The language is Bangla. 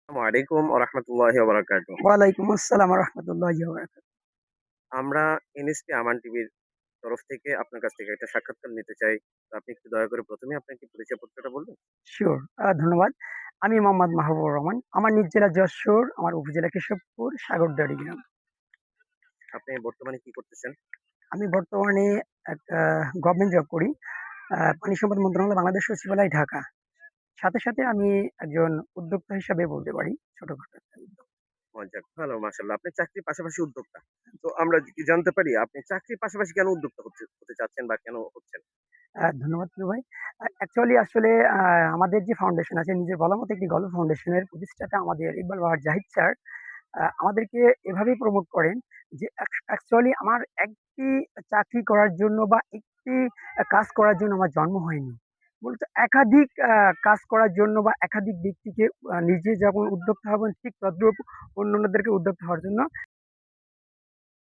আসসালামু আলাইকুম ওয়া রাহমাতুল্লাহি ওয়া বারাকাতুহু। ওয়ালাইকুম আসসালাম ওয়া রাহমাতুল্লাহি ওয়া বারাকাতুহু। আমরা এনএসপি আমান টিভির তরফ থেকে আপনার কাছ থেকে একটা সাক্ষাৎকার নিতে চাই। তো আপনি একটু দয়া করে ১ম এ আপনার কি পরিচয়পত্রটা বলবেন? সিউর ধন্যবাদ। আমি মোহাম্মদ মাহবুবুর রহমান। আমার নিজ জেলা যশোর, আমার উপজেলা কেশবপুর, সাগরদিয়াড়ি গ্রাম। আপনি বর্তমানে কি করতেছেন? আমি বর্তমানে একটা গভর্নমেন্ট জব করি। পানি সম্পদ মন্ত্রণালয় বাংলাদেশ সচিবালয় ঢাকা। সাথে আমি একজন উদ্যোক্তা হিসাবে বলতে পারি। ছোটখাটো একটা উদ্যোগ। ও যাক ভালো মাশাআল্লাহ। আপনি চাকরির পাশাপাশি উদ্যোক্তা। তো আমরা কি জানতে পারি আপনি চাকরির পাশাপাশি কেন উদ্যোক্তা হতে চাচ্ছেন বা কেন হচ্ছেন? ধন্যবাদ প্রিয় ভাই। অ্যাকচুয়ালি আসলে আমাদের যে ফাউন্ডেশন আছে নিজের বলার মতো একটি গল্প ফাউন্ডেশনের প্রতিষ্ঠাতা আমাদের ইকবাল বাহার জাহিদ স্যার আমাদেরকে এভাবেই প্রমোট করেন যে অ্যাকচুয়ালি আমার একটি চাকরি করার জন্য বা একটি কাজ করার জন্য আমার জন্ম হয়নি। মূলত একাধিক কাজ করার জন্য বা একাধিক ব্যক্তিকে নিজে যেমন উদ্যোক্তা হবেন ঠিক তদ্রূপ অন্যান্যদেরকে উদ্যোক্তা হওয়ার জন্য